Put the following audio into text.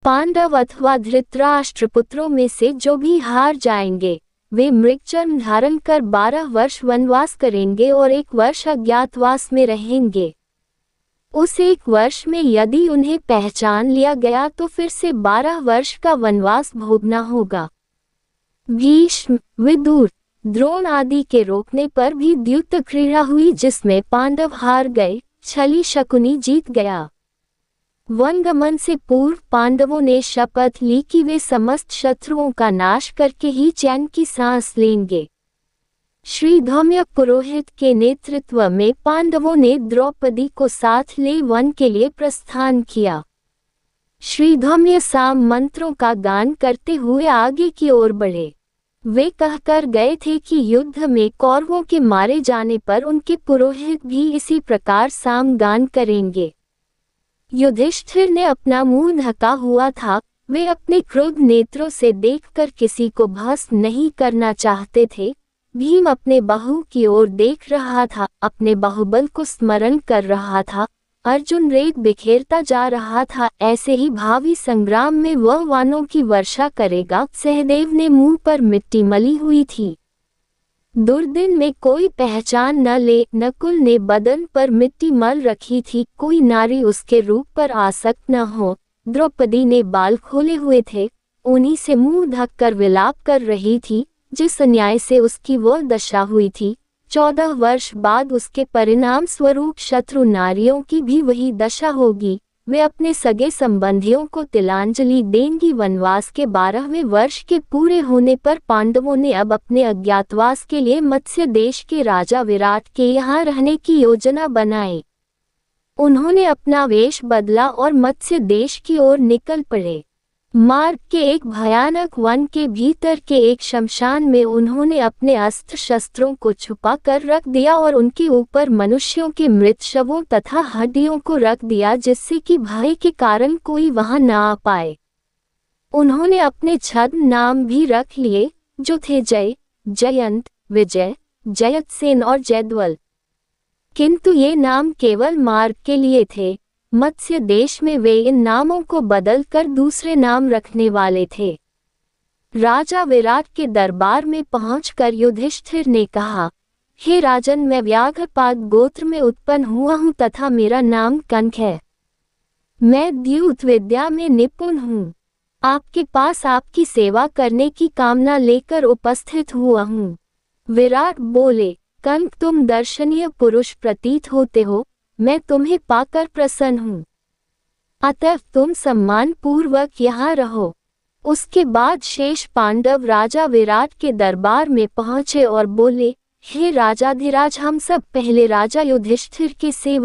पांडव अथवा धृतराष्ट्र पुत्रों में से जो भी हार जाएंगे वे मृगचर्म धारण कर 12 वर्ष वनवास करेंगे और 1 वर्ष अज्ञातवास में रहेंगे। उस 1 वर्ष में यदि उन्हें पहचान लिया गया तो फिर से 12 वर्ष का वनवास भोगना होगा। भीष्म, विदुर, द्रोण आदि के रोकने पर भी द्युत क्रीड़ा हुई जिसमें पांडव हार गए, छली शकुनी जीत गया। वनगमन से पूर्व पांडवों ने शपथ ली कि वे समस्त शत्रुओं का नाश करके ही चैन की सांस लेंगे। श्री धौम्य पुरोहित के नेतृत्व में पांडवों ने द्रौपदी को साथ ले वन के लिए प्रस्थान किया। श्री धौम्य साम मंत्रों का गान करते हुए आगे की ओर बढ़े। वे कहकर गए थे कि युद्ध में कौरवों के मारे जाने पर उनके पुरोहित भी इसी प्रकार साम गान करेंगे। युधिष्ठिर ने अपना मुंह ढका हुआ था। वे अपने क्रोध नेत्रों से देखकर किसी को भस्म नहीं करना चाहते थे। भीम अपने बाहु की ओर देख रहा था, अपने बाहुबल को स्मरण कर रहा था। अर्जुन रेत बिखेरता जा रहा था। ऐसे ही भावी संग्राम में वह वानों की वर्षा करेगा। सहदेव ने मुंह पर मिट्टी मली हुई थी। दुर्दिन में कोई पहचान न ले। नकुल ने बदन पर मिट्टी मल रखी थी। कोई नारी उसके रूप पर आसक्त न हो। द्रौपदी ने बाल खोले हुए थे, उन्हीं से मुंह ढककर विलाप कर रही थी। जिस अन्याय से उसकी वह दशा हुई थी, 14 वर्ष बाद उसके परिणाम स्वरूप शत्रु नारियों की भी वही दशा होगी। वे अपने सगे संबंधियों को तिलांजलि देंगी। वनवास के 12वें वर्ष के पूरे होने पर पांडवों ने अब अपने अज्ञातवास के लिए मत्स्य देश के राजा विराट के यहाँ रहने की योजना बनाई। उन्होंने अपना वेश बदला और मत्स्य देश की ओर निकल पड़े। मार्ग के एक भयानक वन के भीतर के एक शमशान में उन्होंने अपने अस्त्र शस्त्रों को छुपा कर रख दिया और उनके ऊपर मनुष्यों के मृत शवों तथा हड्डियों को रख दिया जिससे कि भय के कारण कोई वहां न आ पाए। उन्होंने अपने छद्म नाम भी रख लिए जो थे जय, जयंत, विजय, जयतसेन और जयद्वल। किंतु ये नाम केवल मार्ग के लिए थे। मत्स्य देश में वे इन नामों को बदलकर दूसरे नाम रखने वाले थे। राजा विराट के दरबार में पहुंचकर युधिष्ठिर ने कहा, हे राजन, मैं व्याघ्रपाद गोत्र में उत्पन्न हुआ हूं तथा मेरा नाम कंक है। मैं द्यूत विद्या में निपुण हूं। आपके पास आपकी सेवा करने की कामना लेकर उपस्थित हुआ हूं। विराट बोले, कंक, तुम दर्शनीय पुरुष प्रतीत होते हो। मैं तुम्हें पाकर प्रसन्न हूँ, अतः तुम सम्मान पूर्वक यहाँ रहो। उसके बाद शेष पांडव राजा विराट के दरबार में पहुँचे और बोले, हे राजाधिराज, हम सब पहले राजा युधिष्ठिर के सेवक